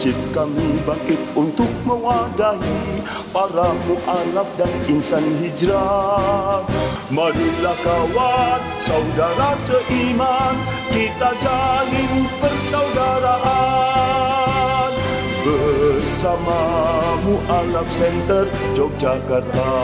masjid kami bangkit untuk mewadahi para mu'alaf dan insan hijrah. Marilah kawan, saudara seiman, kita jalin persaudaraan bersama Mu'alaf Center Yogyakarta.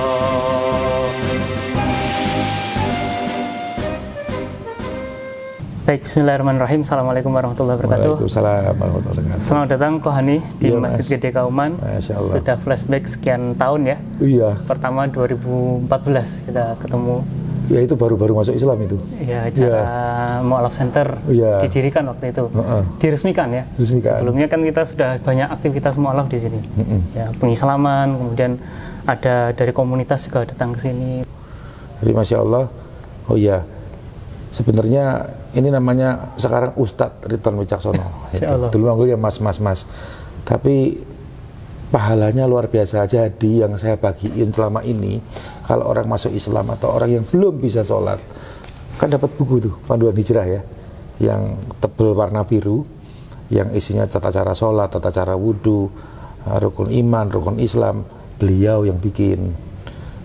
Baik, bismillahirrahmanirrahim. Assalamualaikum warahmatullahi wabarakatuh. Waalaikumsalam warahmatullahi wabarakatuh. Selamat datang Kohani di Ya, Masjid Gede Kauman. Sudah flashback sekian tahun ya. Iya. Pertama 2014 kita ketemu. Ya itu baru-baru masuk Islam itu. Ya, acara Mu'alaf Center didirikan waktu itu. Diresmikan ya. Diresmikan. Sebelumnya kan kita sudah banyak aktivitas Mu'alaf di sini. Ya, pengislaman, kemudian ada dari komunitas juga datang ke sini. Jadi Masya Allah, oh iya, sebenarnya ini namanya sekarang Ustadz Ridwan Wicaksono. Dulu manggilnya mas. Tapi pahalanya luar biasa. Jadi yang saya bagiin selama ini, kalau orang masuk Islam atau orang yang belum bisa sholat, kan dapat buku tuh, panduan hijrah ya, yang tebel warna biru, yang isinya tata cara sholat, tata cara wudhu, rukun iman, rukun Islam, beliau yang bikin.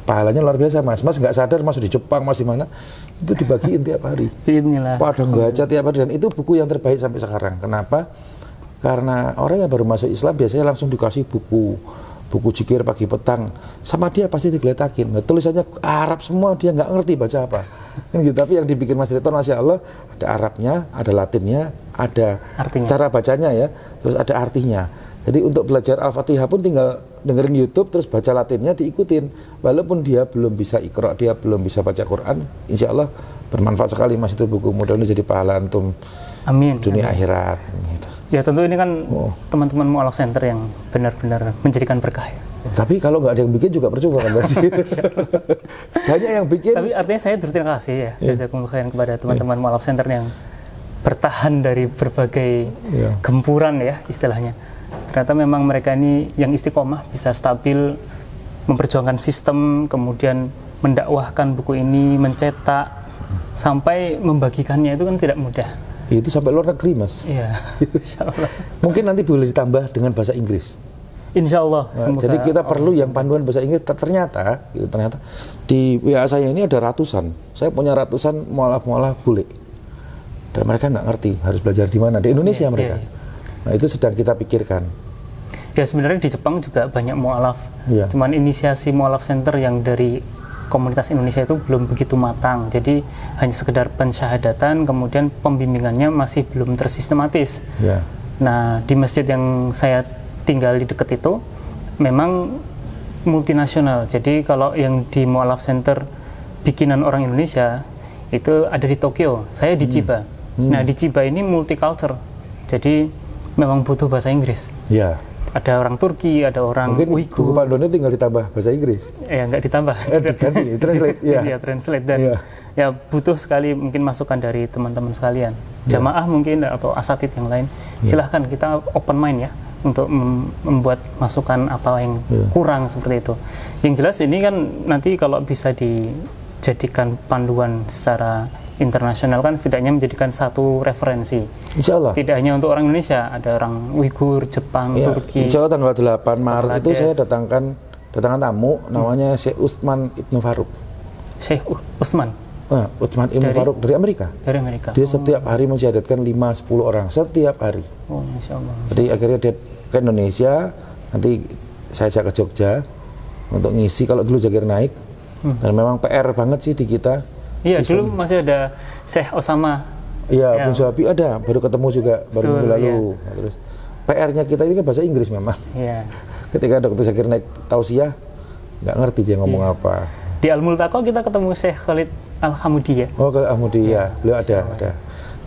Pahalanya luar biasa mas nggak sadar masuk di Jepang, masih mana, itu dibagiin tiap hari. Padang baca tiap hari, dan itu buku yang terbaik sampai sekarang. Kenapa? Karena orang yang baru masuk Islam biasanya langsung dikasih buku zikir pagi petang, sama dia pasti digeletakin. Nah, tulisannya Arab semua, dia nggak ngerti baca apa. Gitu. Tapi yang dibikin Mas Ridwan, Masya Allah, ada Arabnya, ada Latinnya, ada artinya, cara bacanya ya, terus ada artinya. Jadi untuk belajar Al-Fatihah pun tinggal dengerin YouTube, terus baca Latinnya diikutin. Walaupun dia belum bisa Iqra, dia belum bisa baca Quran, insya Allah bermanfaat sekali mas itu buku. Mudah-mudahan jadi pahala antum. Amin. Dunia akhirat. Gitu. Ya tentu ini kan teman-teman Mu'alaf Center yang benar-benar menjadikan berkah ya. Tapi kalau nggak ada yang bikin juga percuma kan berarti. Banyak yang bikin. Tapi artinya saya berterima kasih ya, jazakumullah khairan kepada teman-teman Mu'alaf Center yang bertahan dari berbagai gempuran ya istilahnya. Ternyata memang mereka ini yang istiqomah, bisa stabil memperjuangkan sistem, kemudian mendakwahkan buku ini, mencetak, sampai membagikannya itu kan tidak mudah. Itu sampai luar negeri mas. Iya, insya Allah. Mungkin nanti boleh ditambah dengan bahasa Inggris. Insya Allah. Nah, jadi kita perlu yang panduan bahasa Inggris. Ternyata di WA saya ini ada ratusan. Saya punya ratusan mu'alaf bule. Dan mereka nggak ngerti harus belajar di mana. Di Indonesia mereka. Nah itu sedang kita pikirkan. Ya sebenarnya di Jepang juga banyak mu'alaf. Cuman inisiasi Mu'alaf Center yang dari komunitas Indonesia itu belum begitu matang. Jadi hanya sekedar pensyahadatan, kemudian pembimbingannya masih belum tersistematis. Nah di masjid yang saya tinggal di dekat itu memang multinasional. Jadi kalau yang di Mu'alaf Center bikinan orang Indonesia itu ada di Tokyo. Saya di Chiba. Nah di Chiba ini multicultural. Jadi memang butuh bahasa Inggris. Ya. Ada orang Turki, ada orang Uighur. Buku panduannya tinggal ditambah bahasa Inggris. Ya nggak ditambah. Diganti, translate. Iya, translate dan ya butuh sekali mungkin masukan dari teman-teman sekalian, jamaah mungkin atau asatid yang lain. Silahkan kita open mind ya untuk membuat masukan apa yang kurang seperti itu. Yang jelas ini kan nanti kalau bisa dijadikan panduan secara internasional kan setidaknya menjadikan satu referensi. Insya Allah. Tidak hanya untuk orang Indonesia, ada orang Uighur, Jepang, Turki. Insya Allah tanggal 8 Maret itu saya datangkan tamu namanya Syekh Utsman Ibnu Faruk. Syekh Utsman? Utsman Ibnu Faruk dari Amerika. Dari Amerika. Dia setiap hari mensyahadatkan 5-10 orang, setiap hari. Oh, Masya Allah. Jadi akhirnya dia ke Indonesia, nanti saya ajak ke Jogja untuk ngisi kalau dulu Zakir naik. Dan memang PR banget sih di kita. Iya, dulu masih ada Syekh Osama. Iya, Bun Suhabi ada, baru ketemu juga, baru minggu lalu. Nah, terus PR-nya kita ini kan bahasa Inggris memang. Iya. Ketika Dr. Zakir naik tausiah, nggak ngerti dia ngomong apa. Di Al-Multaqo kita ketemu Syekh Khalid Al-Hamudi ya? Oh, Khalid Al-Hamudi ya, beliau ada.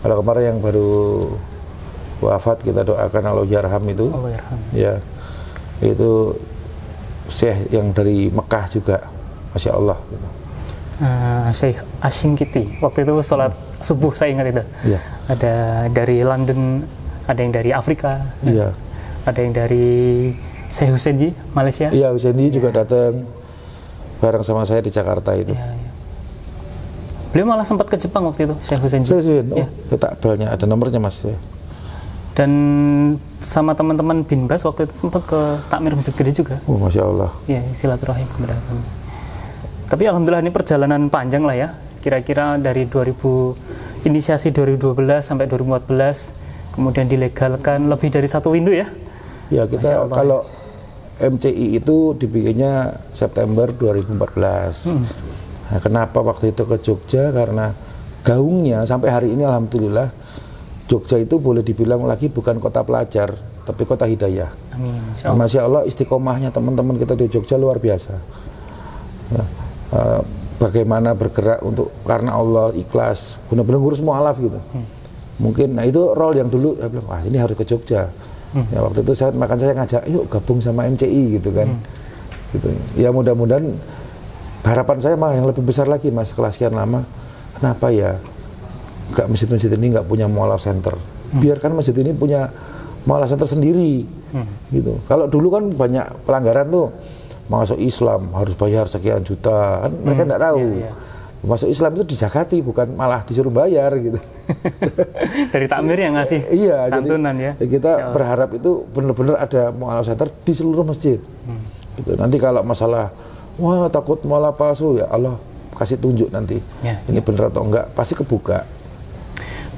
Kalau kemarin yang baru wafat kita doakan Allah yarham itu. Allah yarham. Ya, itu Syekh yang dari Mekah juga, Masya Allah. Gitu. Syekh Ashingkiti waktu itu sholat subuh saya ingat itu ada dari London, ada yang dari Afrika, ada yang dari Syekh Husaini Malaysia. Iya, Husaini juga datang bareng sama saya di Jakarta itu. Beliau malah sempat ke Jepang waktu itu, Syekh Husaini. Takbalnya ada nomornya mas. Dan sama teman-teman Binbas waktu itu sempat ke takmir Masjid Gede juga. Oh, Masya Allah. Iya, silaturahim kepada kami. Tapi alhamdulillah ini perjalanan panjang lah ya. Kira-kira dari inisiasi 2012 sampai 2014, kemudian dilegalkan lebih dari 1 window ya. Ya, kita kalau MCI itu dibikinnya September 2014. Nah, kenapa waktu itu ke Jogja? Karena gaungnya sampai hari ini alhamdulillah Jogja itu boleh dibilang lagi bukan kota pelajar, tapi kota hidayah. Amin. Masya Allah, istiqomahnya teman-teman kita di Jogja luar biasa. Ya, bagaimana bergerak untuk karena Allah, ikhlas, benar-benar ngurus mualaf gitu. Mungkin, nah itu role yang dulu saya bilang, wah ini harus ke Jogja. Ya waktu itu saya ngajak, yuk gabung sama MCI gitu kan. Gitu. Ya mudah-mudahan harapan saya malah yang lebih besar lagi mas, setelah sekian lama. Kenapa ya nggak masjid-masjid ini nggak punya mualaf center? Biarkan masjid ini punya mualaf center sendiri. Gitu. Kalau dulu kan banyak pelanggaran tuh. Masuk Islam harus bayar sekian juta, kan mereka nggak tahu. Masuk Islam itu dizakati, bukan malah disuruh bayar gitu. Dari takmir yang ngasih santunan ya. Kita berharap itu benar-benar ada mualaf center di seluruh masjid. Gitu. Nanti kalau masalah, wah takut mualaf palsu, ya Allah kasih tunjuk nanti. Ini benar atau enggak, pasti kebuka.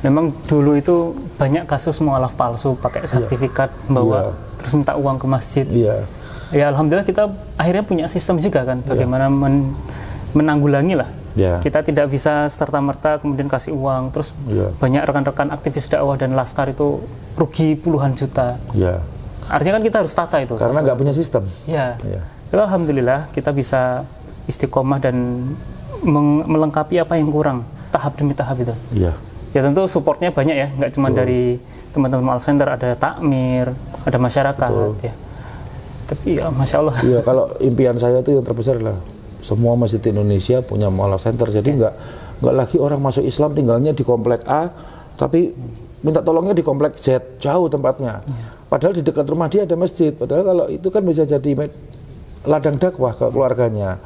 Memang dulu itu banyak kasus mualaf palsu, pakai sertifikat bawa, terus minta uang ke masjid. Ya alhamdulillah kita akhirnya punya sistem juga kan, bagaimana menanggulangi lah. Kita tidak bisa serta-merta kemudian kasih uang, terus banyak rekan-rekan aktivis dakwah dan laskar itu rugi puluhan juta. Artinya kan kita harus tata itu. Karena nggak punya sistem. Alhamdulillah kita bisa istiqomah dan melengkapi apa yang kurang, tahap demi tahap itu. Ya tentu supportnya banyak ya, nggak cuma dari teman-teman mualaf center, ada takmir, ada masyarakat. Tapi ya Masya Allah. Iya, kalau impian saya itu yang terbesar adalah semua masjid di Indonesia punya mualaf center. Jadi nggak lagi orang masuk Islam tinggalnya di komplek A, tapi minta tolongnya di komplek Z, jauh tempatnya. Padahal di dekat rumah dia ada masjid. Padahal kalau itu kan bisa jadi ladang dakwah ke keluarganya.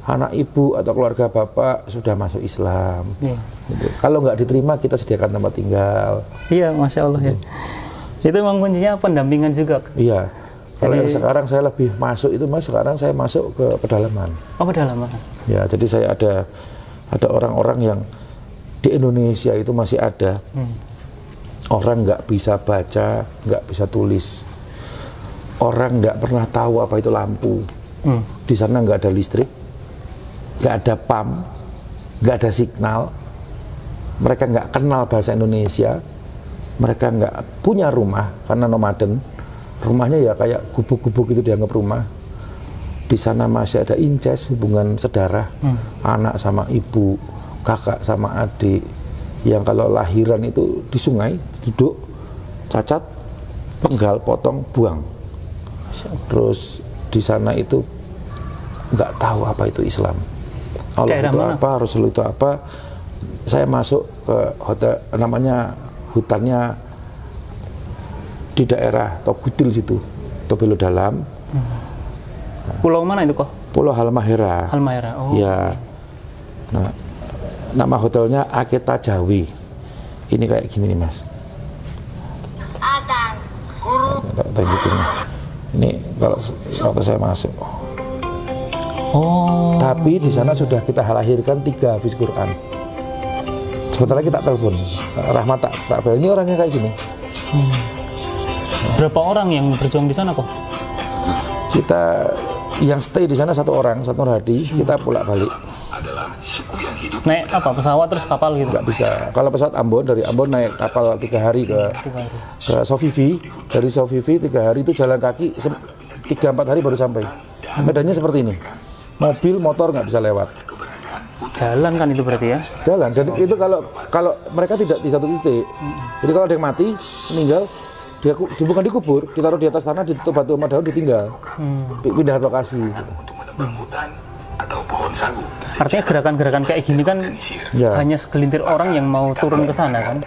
Anak ibu atau keluarga bapak sudah masuk Islam. Gitu. Kalau nggak diterima, kita sediakan tempat tinggal. Iya, Masya Allah ya. Itu memang kuncinya pendampingan juga. Iya. Kalau yang sekarang saya lebih masuk itu mas, sekarang saya masuk ke pedalaman. Oh, pedalaman. Ya, jadi saya ada orang-orang yang di Indonesia itu masih ada orang nggak bisa baca, nggak bisa tulis, orang nggak pernah tahu apa itu lampu. Di sana nggak ada listrik, nggak ada PAM, nggak ada signal. Mereka nggak kenal bahasa Indonesia, mereka nggak punya rumah karena nomaden. Rumahnya ya kayak gubuk-gubuk itu dianggap rumah. Di sana masih ada incest, hubungan sedarah, anak sama ibu, kakak sama adik, yang kalau lahiran itu di sungai, duduk, cacat, penggal, potong, buang. Terus di sana itu nggak tahu apa itu Islam, Allah itu apa, Rasul itu apa. Saya masuk ke hotel, namanya hutannya di daerah Togudil situ, Tobelo Dalam. Pulau mana itu kok? Pulau Halmahera. Halmahera, oh. Ya. Nah, nama hotelnya Aketa Jawi. Ini kayak gini nih mas. Tak tunjukin nih. Ini kalau waktu saya masuk. Oh. Tapi di sana sudah kita lahirkan 3 hafiz Quran. Sebentar lagi tak telepon. Rahmat tak ini orangnya kayak gini. Berapa orang yang berjuang di sana kok? Kita yang stay di sana 1 orang, 1 hari, kita pulang balik. Naik apa, pesawat terus kapal gitu? Nggak bisa. Kalau pesawat Ambon, dari Ambon naik kapal 3 hari ke Sofifi. Dari Sofifi 3 hari itu jalan kaki 3-4 hari baru sampai. Medannya seperti ini. Mobil, motor nggak bisa lewat. Jalan kan itu berarti ya? Jalan. Dan itu kalau mereka tidak di satu titik. Jadi kalau ada yang mati, meninggal, dia bukan dikubur, ditaruh di atas tanah, ditutup batu sama daun, ditinggal, pindah lokasi. Artinya gerakan-gerakan kayak gini kan hanya segelintir orang yang mau turun ke sana kan?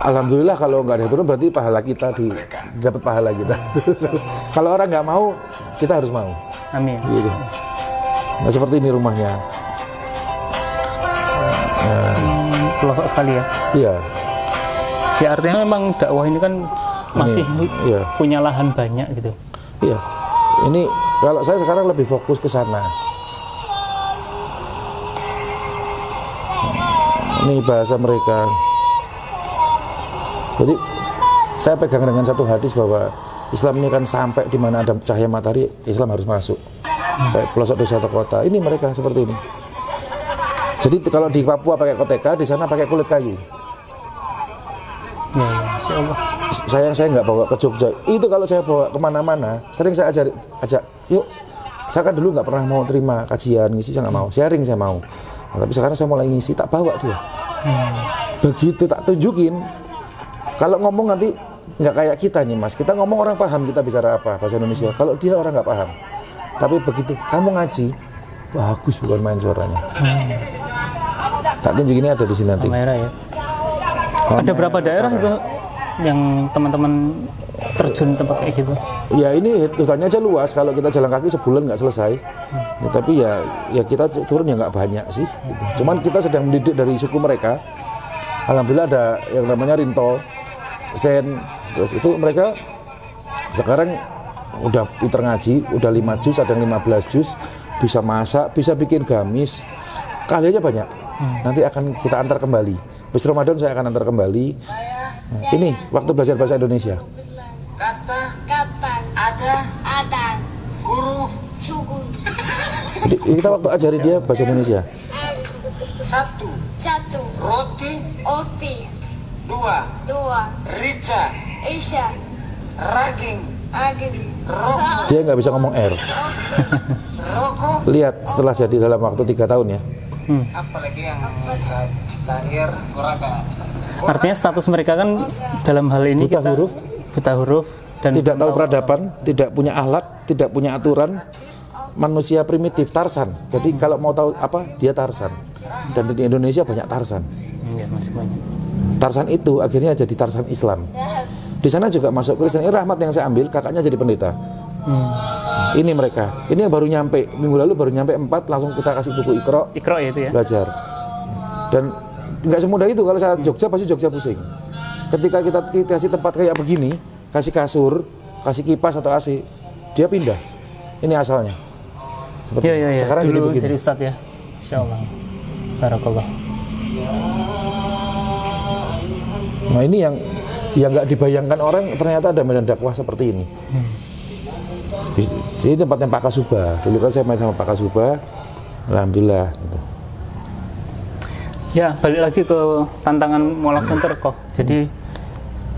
Alhamdulillah kalau nggak ada yang turun berarti pahala kita dapat pahala kita. Kalau orang nggak mau, kita harus mau. Amin. Gitu. Nah seperti ini rumahnya. Pelosok sekali ya? Iya. Ya artinya memang dakwah ini kan masih punya lahan banyak gitu. Iya. Ini kalau saya sekarang lebih fokus ke sana. Ini bahasa mereka. Jadi saya pegang dengan satu hadis bahwa Islam ini kan sampai di mana ada cahaya matahari, Islam harus masuk. Kayak pelosok desa atau kota. Ini mereka seperti ini. Jadi kalau di Papua pakai koteka, di sana pakai kulit kayu. Ya, Insya Allah. Sayang saya nggak bawa ke Jogja. Itu kalau saya bawa kemana-mana, sering saya ajak, yuk. Saya kan dulu nggak pernah mau terima kajian, ngisi saya nggak mau. Sharing saya mau. Nah, tapi sekarang saya mulai ngisi, tak bawa dia. Begitu tak tunjukin. Kalau ngomong nanti nggak kayak kita nih mas. Kita ngomong orang paham kita bicara apa bahasa Indonesia. Kalau dia orang nggak paham. Tapi begitu kamu ngaji, bagus bukan main suaranya. Tak tunjukin ini ada di sini nanti. Kamera ya. Ada berapa daerah itu yang teman-teman terjun tempat kayak gitu? Ya ini hutannya aja luas. Kalau kita jalan kaki sebulan nggak selesai. Ya, tapi ya kita turun ya nggak banyak sih. Gitu. Cuman kita sedang mendidik dari suku mereka. Alhamdulillah ada yang namanya Rinto, Sen. Terus itu mereka sekarang udah pinter ngaji, udah 5 juz, ada yang 15 juz, bisa masak, bisa bikin gamis. Kaliannya banyak. Nanti akan kita antar kembali. Habis Ramadan saya akan antar kembali. Nah, ini waktu belajar bahasa Indonesia. Kata ada huruf cukup. Kita waktu ajari dia bahasa Indonesia. Satu roti dua rica raging rokok. Dia nggak bisa ngomong R. Lihat setelah jadi dalam waktu 3 tahun ya. Apalagi yang lahir kuraga. Artinya status mereka kan dalam hal ini buta huruf dan tidak tahu peradaban, tidak punya akhlak, tidak punya aturan, manusia primitif, Tarsan. Jadi kalau mau tahu apa, dia Tarsan. Dan di Indonesia banyak Tarsan. Ya, masih banyak. Tarsan itu akhirnya jadi Tarsan Islam. Di sana juga masuk Kristen. Ini Rahmat yang saya ambil, kakaknya jadi pendeta. Ini mereka. Ini yang baru nyampe. Minggu lalu baru nyampe 4, langsung kita kasih buku Iqra ya itu ya. Belajar. Dan nggak semudah itu. Kalau saya Jogja pasti Jogja pusing. Ketika kita kasih tempat kayak begini, kasih kasur, kasih kipas atau AC, dia pindah. Ini asalnya. Seperti ya. Sekarang dulu jadi Ustadz ya. Insyaallah. Barakallah. Nah ini yang nggak dibayangkan orang, ternyata ada medan dakwah seperti ini. Jadi tempatnya Pak Kasuba. Dulu kan saya main sama Pak Kasuba. Alhamdulillah. Gitu. Ya balik lagi ke tantangan Mu'alaf Center kok. Jadi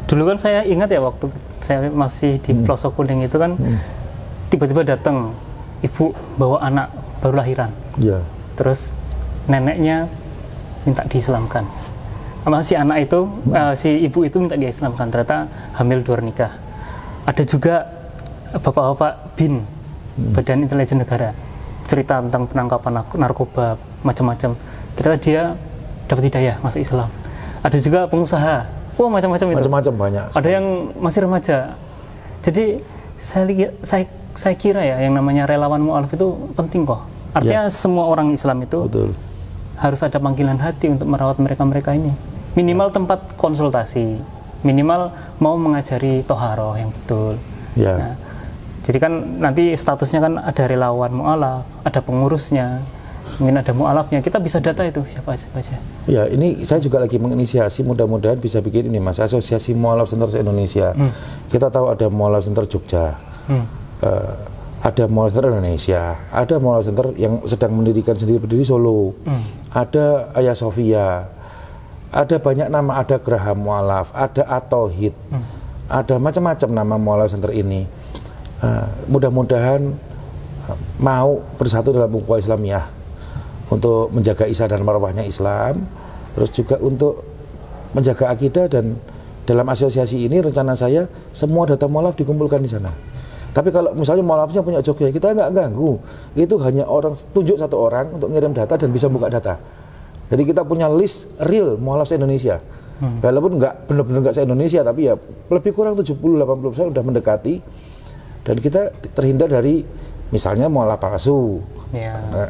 dulu kan saya ingat ya waktu saya masih di pelosok Kuning itu kan tiba-tiba datang ibu bawa anak baru lahiran. Ya. Terus neneknya minta diislamkan. Sama si anak itu, si ibu itu minta diislamkan. Ternyata hamil 2 nikah. Ada juga bapak-bapak BIN, Badan Intelijen Negara, cerita tentang penangkapan narkoba macam-macam. Ternyata dia dapat hidayah masuk Islam. Ada juga pengusaha, macam-macam itu. Macam-macam banyak. Ada yang masih remaja. Jadi saya kira ya yang namanya relawan mu'alaf itu penting kok. Artinya semua orang Islam itu harus ada panggilan hati untuk merawat mereka-mereka ini. Minimal tempat konsultasi, minimal mau mengajari toharoh yang betul. Nah, jadi kan nanti statusnya kan ada relawan mu'alaf, ada pengurusnya, mungkin ada mu'alafnya. Kita bisa data itu siapa aja. Ya, ini saya juga lagi menginisiasi, mudah-mudahan bisa bikin ini mas, Asosiasi Mu'alaf Center Indonesia. Kita tahu ada Mu'alaf Center Jogja. Ada Mu'alaf Center Indonesia, ada Mu'alaf Center yang sedang mendirikan sendiri berdiri Solo, ada Ayah Sofia, ada banyak nama, ada Geraham Mu'alaf, ada At-Tauhid, ada macam-macam nama Mu'alaf Center ini. Mudah-mudahan mau bersatu dalam ukhuwah Islamiyah untuk menjaga isah dan marwahnya Islam, terus juga untuk menjaga akidah. Dan dalam asosiasi ini rencana saya semua data mu'alaf dikumpulkan di sana. Tapi kalau misalnya mu'alafnya punya Jogja, kita nggak ganggu. Itu hanya orang tunjuk satu orang untuk ngirim data dan bisa buka data. Jadi kita punya list real mu'alaf se-Indonesia. Walaupun nggak benar-benar nggak se-Indonesia, tapi ya lebih kurang 70-80% udah mendekati. Dan kita terhindar dari misalnya mu'alaf palsu.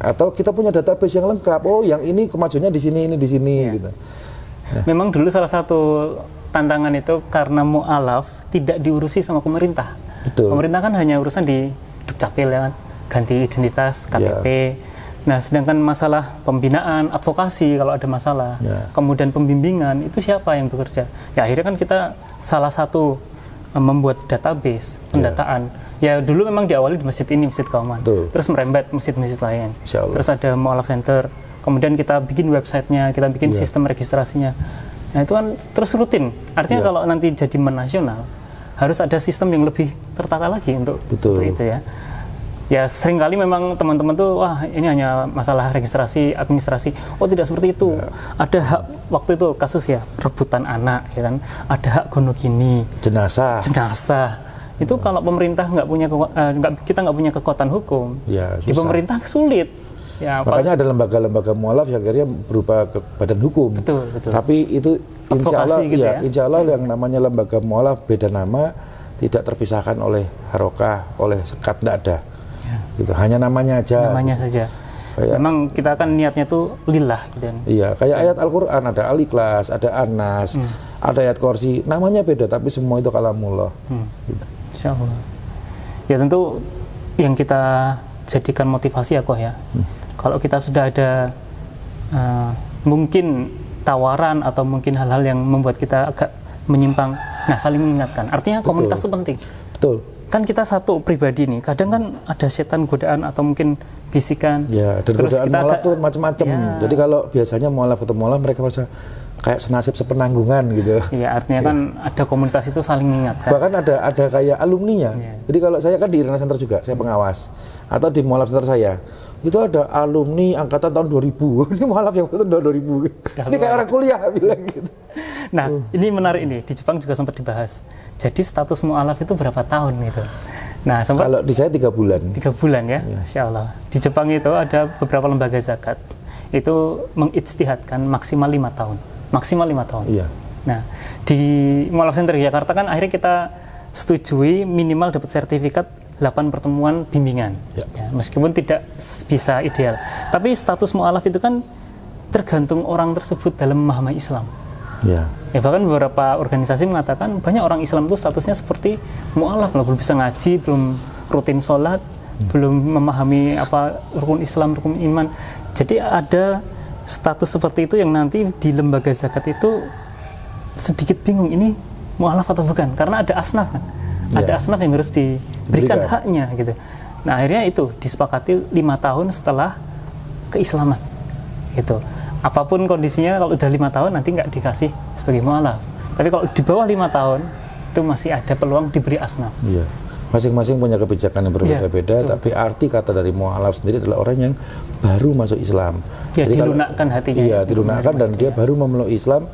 Atau kita punya database yang lengkap. Oh, yang ini kemajuannya di sini, ini di sini gitu. Memang dulu salah satu tantangan itu karena mu'alaf tidak diurusi sama pemerintah. Betul. Pemerintah kan hanya urusan di Dukcapil ya kan, ganti identitas, KTP. Nah, sedangkan masalah pembinaan, advokasi kalau ada masalah, kemudian pembimbingan, itu siapa yang bekerja? Ya akhirnya kan kita salah satu membuat database, pendataan. Ya dulu memang diawali di masjid ini, Masjid Kauman. Terus merembet masjid-masjid lain. Terus ada mu'alaf center. Kemudian kita bikin website-nya, kita bikin sistem registrasinya. Nah itu kan terus rutin. Artinya kalau nanti jadi menasional, harus ada sistem yang lebih tertata lagi untuk itu ya. Ya seringkali memang teman-teman tuh, wah ini hanya masalah registrasi, administrasi. Oh tidak seperti itu. Ada hak, waktu itu kasus ya, rebutan anak, ya kan. Ada hak gonogini. Jenazah. Itu kalau pemerintah nggak punya, kita nggak punya kekuatan hukum, di pemerintah sulit. Ya, makanya ada lembaga-lembaga mu'alaf yang akhirnya berupa badan hukum. Betul. Tapi itu insya Allah, gitu insya Allah yang namanya lembaga mu'alaf beda nama, tidak terpisahkan oleh harokah, oleh sekat, tidak ada. Gitu. Hanya namanya aja. Namanya saja. Memang kita kan niatnya tuh lillah. Gitu. Iya, kayak ayat Al-Quran ada Al-Ikhlas, ada An-Nas, ada ayat Kursi. Namanya beda, tapi semua itu kalamullah. Gitu. Insya Allah. Ya tentu yang kita jadikan motivasi ya kok ya. Kalau kita sudah ada mungkin tawaran atau mungkin hal-hal yang membuat kita agak menyimpang, nah saling mengingatkan. Artinya komunitas itu penting. Betul. Kan kita satu pribadi nih, kadang kan ada setan godaan atau mungkin bisikan. Ya, dan terus godaan mu'alaf itu macam-macam. Jadi kalau biasanya mu'alaf ketemu mu'alaf, mereka merasa kayak senasib sepenanggungan gitu. Iya, artinya kan ada komunitas itu saling mengingatkan. Bahkan ada kayak alumninya. Jadi kalau saya kan di Irna Center juga, saya pengawas. Atau di mu'alaf center saya, itu ada alumni angkatan tahun 2000. Ini mu'alaf yang tahun 2000. Ini kayak orang kuliah bilang gitu. Nah, ini menarik ini. Di Jepang juga sempat dibahas. Jadi status mu'alaf itu berapa tahun gitu? Nah, sempat, kalau di saya 3 bulan. 3 bulan ya, Insya Allah. Di Jepang itu ada beberapa lembaga zakat. Itu mengijtihadkan maksimal 5 tahun. Maksimal 5 tahun. Iya. Nah, di Mu'alaf Center Jakarta kan akhirnya kita setujui minimal dapat sertifikat 8 pertemuan bimbingan. Ya, meskipun tidak bisa ideal. Tapi status mu'alaf itu kan tergantung orang tersebut dalam memahami Islam. Ya, bahkan beberapa organisasi mengatakan banyak orang Islam itu statusnya seperti mu'alaf, belum bisa ngaji, belum rutin sholat, belum memahami apa rukun Islam, rukun iman. Jadi ada status seperti itu yang nanti di lembaga zakat itu sedikit bingung ini mu'alaf atau bukan, karena ada asnaf kan. Ada asnaf yang harus diberikan haknya gitu. Nah akhirnya itu disepakati 5 tahun setelah keislaman gitu. Apapun kondisinya, kalau udah 5 tahun nanti nggak dikasih sebagai mu'alaf. Tapi kalau di bawah 5 tahun itu masih ada peluang diberi asnaf. Iya. Masing-masing punya kebijakan yang berbeda-beda, tapi arti kata dari mu'alaf sendiri adalah orang yang baru masuk Islam. Ya, jadi dilunakkan hatinya. Iya, dilunakkan dan dia baru memeluk Islam.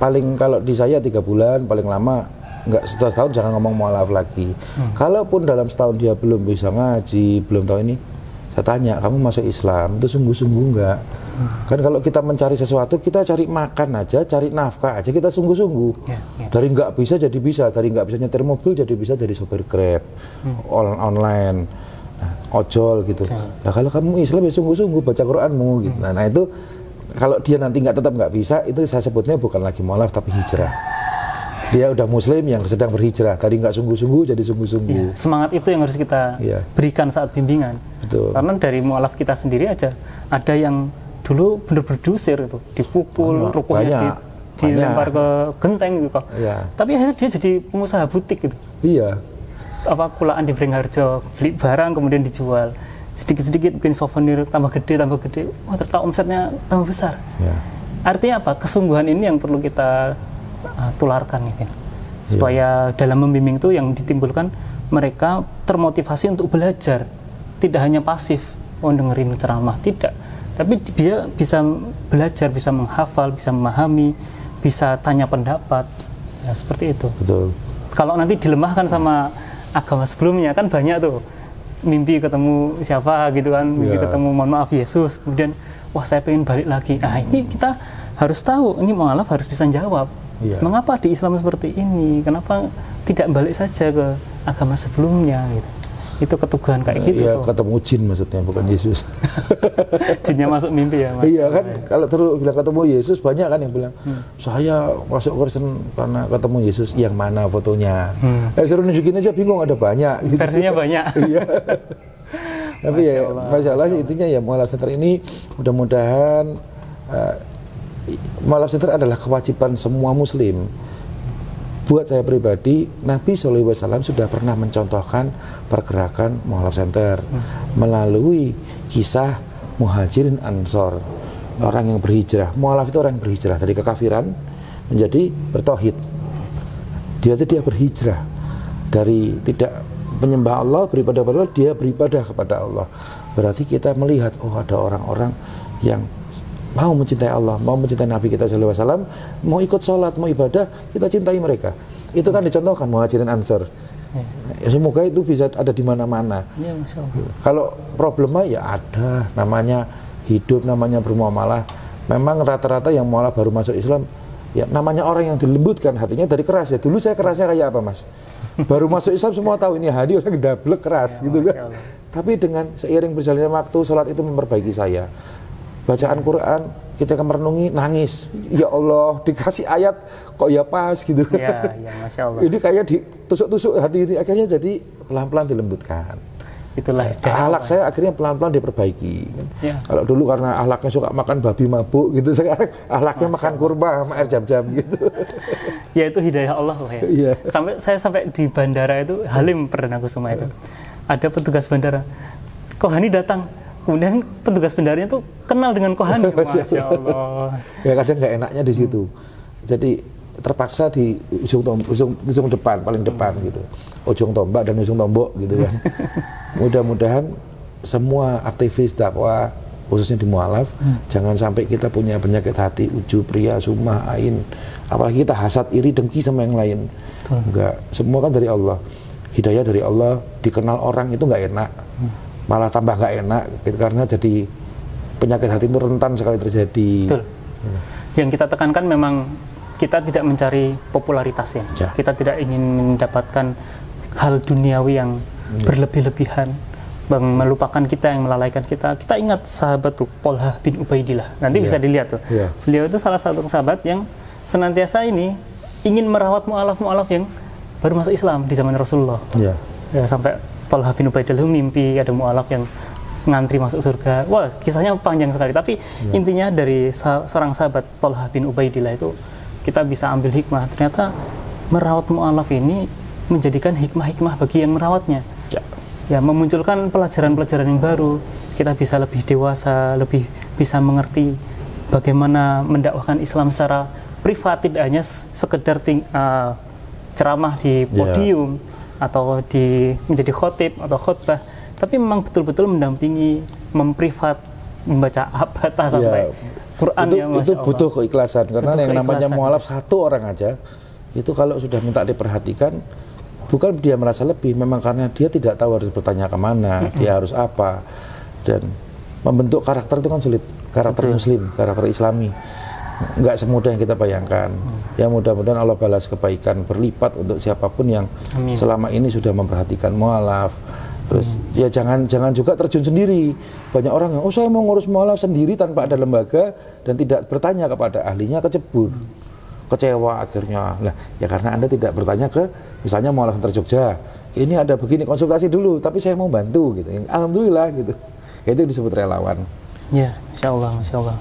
Paling kalau di saya 3 bulan, paling lama nggak setelah setahun jangan ngomong mu'alaf lagi. Kalaupun dalam setahun dia belum bisa ngaji, belum tahu ini, saya tanya, kamu masuk Islam itu sungguh-sungguh nggak? Kan kalau kita mencari sesuatu, kita cari makan aja, cari nafkah aja, kita sungguh-sungguh. Dari nggak bisa jadi bisa, dari nggak bisa nyetir mobil jadi bisa jadi sopir Grab, online, ojol gitu. Nah kalau kamu Islam ya sungguh-sungguh baca Quranmu gitu. Nah itu kalau dia nanti tetap nggak bisa, itu saya sebutnya bukan lagi mu'alaf tapi hijrah. Dia udah muslim yang sedang berhijrah, tadi nggak sungguh-sungguh jadi sungguh-sungguh. Ya, semangat itu yang harus kita berikan saat bimbingan. Betul. Karena dari mu'alaf kita sendiri aja ada yang dulu benar-benar diusir itu, dipukul, rukuhnya dilempar ke genteng gitu. Tapi akhirnya dia jadi pengusaha butik gitu. Iya. Apa kulaan di Beringharjo, beli barang kemudian dijual. Sedikit-sedikit bikin souvenir tambah gede. Wah, ternyata omsetnya tambah besar. Artinya apa? Kesungguhan ini yang perlu kita tularkan gitu. Supaya dalam membimbing itu yang ditimbulkan mereka termotivasi untuk belajar. Tidak hanya pasif, dengerin ceramah, tidak. Tapi dia bisa belajar, bisa menghafal, bisa memahami, bisa tanya pendapat, ya seperti itu. Betul. Kalau nanti dilemahkan sama agama sebelumnya, kan banyak tuh mimpi ketemu siapa gitu kan, mimpi ketemu mohon maaf Yesus, kemudian wah saya pengen balik lagi. Nah ini kita harus tahu, ini mu'alaf harus bisa jawab. Mengapa di Islam seperti ini? Kenapa tidak balik saja ke agama sebelumnya gitu. Itu ketuguhan kayak gitu. Iya, ketemu jin maksudnya, bukan Yesus. Jinnya masuk mimpi ya, Mas? Iya kan, kalau terus bilang ketemu Yesus, banyak kan yang bilang, saya masuk Kristen karena ketemu Yesus. Yang mana fotonya? Suruh nunjukin aja, bingung, ada banyak. Gitu. Versinya banyak. Iya. Tapi ya, Masya Allah, intinya ya Mu'alaf Center ini mudah-mudahan Mu'alaf Center adalah kewajiban semua muslim. Buat saya pribadi, Nabi SAW sudah pernah mencontohkan pergerakan Mu'alaf Center melalui kisah Muhajirin Ansor, orang yang berhijrah. Mu'alaf itu orang yang berhijrah dari kekafiran menjadi bertauhid. Dia berhijrah dari tidak menyembah Allah, beribadah kepada Allah, dia beribadah kepada Allah. Berarti kita melihat, oh ada orang-orang yang mau mencintai Allah, mau mencintai Nabi kita SAW, mau ikut sholat, mau ibadah, kita cintai mereka. Itu kan dicontohkan Muhajirin Ansor. Ya, semoga itu bisa ada di mana-mana. Ya, Masya Allah. Kalau problema ya ada, namanya hidup, namanya bermuamalah. Memang rata-rata yang muamalah baru masuk Islam, ya namanya orang yang dilembutkan hatinya dari keras ya. Dulu saya kerasnya kayak apa, Mas? Baru masuk Islam semua tahu ini hadi orang dablek keras ya, gitu kan. Tapi dengan seiring berjalannya waktu, sholat itu memperbaiki saya. Bacaan Quran, kita akan merenungi, nangis. Ya Allah, dikasih ayat kok ya pas gitu. Ya, Masya Allah. Ini kayak ditusuk-tusuk hati ini, akhirnya jadi pelan-pelan dilembutkan. Itulah ahlak saya akhirnya pelan-pelan diperbaiki. Ya. Kalau dulu karena ahlaknya suka makan babi mabuk gitu, sekarang ahlaknya makan kurma sama air jam-jam gitu. Ya itu hidayah Allah ya. Ya. Sampai di bandara itu Halim Perdana Kusuma itu ada petugas bandara, Kohani datang, kemudian petugas bandaranya tuh kenal dengan Kohani. Masya Allah. Ya kadang nggak enaknya di situ. Jadi terpaksa di ujung depan, paling depan gitu, ujung tombak dan ujung tombok gitu kan. Mudah-mudahan semua aktivis dakwah khususnya di Mu'alaf jangan sampai kita punya penyakit hati, ujub, riya, sumah, ain, apalagi kita hasad, iri, dengki sama yang lain. Enggak, semua kan dari Allah, hidayah dari Allah. Dikenal orang itu nggak enak, malah tambah nggak enak gitu, karena jadi penyakit hati itu rentan sekali terjadi. Betul. Yang kita tekankan memang kita tidak mencari popularitas ya. Kita tidak ingin mendapatkan hal duniawi yang berlebih-lebihan, melupakan kita, yang melalaikan kita. Kita ingat sahabat tuh Thalhah bin Ubaidillah. Nanti bisa dilihat tuh. Beliau itu salah satu sahabat yang senantiasa ini ingin merawat mu'alaf yang baru masuk Islam di zaman Rasulullah. Ya, sampai Thalhah bin Ubaidillah mimpi ada mu'alaf yang ngantri masuk surga. Wah, kisahnya panjang sekali. Tapi intinya dari seorang sahabat Thalhah bin Ubaidillah itu kita bisa ambil hikmah. Ternyata merawat mu'alaf ini menjadikan hikmah-hikmah bagi yang merawatnya. Ya, memunculkan pelajaran-pelajaran yang baru. Kita bisa lebih dewasa, lebih bisa mengerti bagaimana mendakwahkan Islam secara privat, tidak hanya sekedar ceramah di podium atau menjadi khotib atau khotbah, tapi memang betul-betul mendampingi, memprivat, membaca abata sampai Quran. Itu butuh keikhlasan, karena yang namanya mu'alaf satu orang aja itu kalau sudah minta diperhatikan, bukan dia merasa lebih, memang karena dia tidak tahu harus bertanya kemana, dia harus apa. Dan membentuk karakter itu kan sulit, karakter muslim, karakter islami, nggak semudah yang kita bayangkan. Ya mudah-mudahan Allah balas kebaikan berlipat untuk siapapun yang selama ini sudah memperhatikan mu'alaf. Terus ya jangan juga terjun sendiri. Banyak orang yang saya mau ngurus mu'alaf sendiri tanpa ada lembaga dan tidak bertanya kepada ahlinya, kecebur, kecewa akhirnya. Nah, ya karena Anda tidak bertanya ke misalnya Mu'alaf Center Jogja, ini ada begini, konsultasi dulu, tapi saya mau bantu gitu. Alhamdulillah gitu. Itu disebut relawan. Ya, Masya Allah, Masya Allah.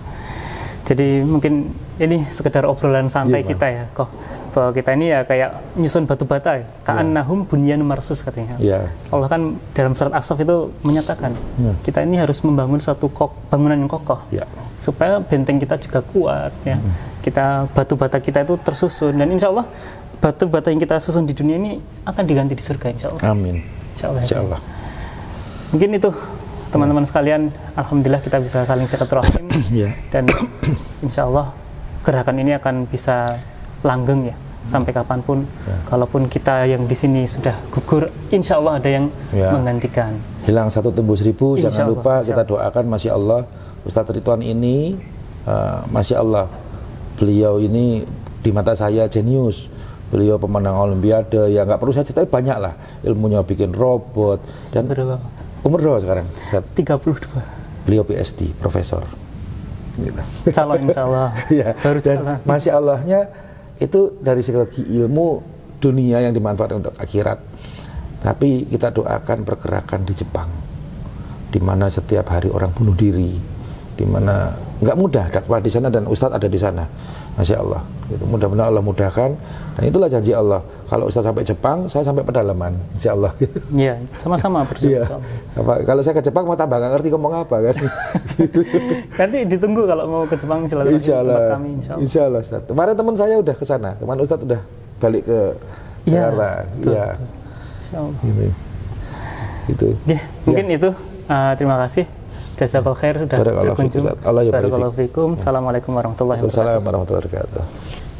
Jadi mungkin ini sekedar obrolan santai kita ya, kok bahwa kita ini ya kayak nyusun batu bata ya, ka'annahum bunyanun marsus katanya. Allah kan dalam surat As-Saff itu menyatakan kita ini harus membangun suatu bangunan yang kokoh supaya benteng kita juga kuat ya. Kita batu bata kita itu tersusun, dan insya Allah batu bata yang kita susun di dunia ini akan diganti di surga, insya Allah. Amin. Insya Allah. Mungkin itu teman-teman sekalian, alhamdulillah kita bisa saling silaturahim dan insya Allah gerakan ini akan bisa langgeng ya sampai kapanpun. Kalaupun kita yang di sini sudah gugur, insya Allah ada yang menggantikan. Hilang satu tumbuh seribu. Jangan lupa kita doakan, Masya Allah, Ustadz Ridwan ini Masya Allah, beliau ini di mata saya jenius, Beliau pemenang Olimpiade, ya nggak perlu saya cerita, banyak lah ilmunya, bikin robot. Dan umur berapa sekarang? 32. Beliau PhD, profesor. Gitu. Calon insya Allah. Ya, dan Masya Allahnya itu dari segi ilmu dunia yang dimanfaatkan untuk akhirat. Tapi kita doakan pergerakan di Jepang, di mana setiap hari orang bunuh diri, di mana nggak mudah dakwah di sana dan Ustadz ada di sana. Masya Allah, gitu. Mudah-mudahan Allah mudahkan, dan itulah janji Allah. Kalau Ustaz sampai Jepang, saya sampai pedalaman, Insya Allah. Iya, sama-sama berjuang. Ya. Kalau saya ke Jepang mau tambah nggak ngerti ngomong apa kan? Nanti ditunggu kalau mau ke Jepang silaturahmi tempat kami, Insya Allah. Ustaz. Kemarin teman saya udah ke sana, kemarin Ustaz udah balik ke Jakarta. Iya. Insya Allah. Gitu. Ya, mungkin itu. Terima kasih. Jazakallahu khair sudah berkunjung. Allah ya barik. Assalamualaikum warahmatullahi wabarakatuh. Waalaikumsalam warahmatullahi wabarakatuh.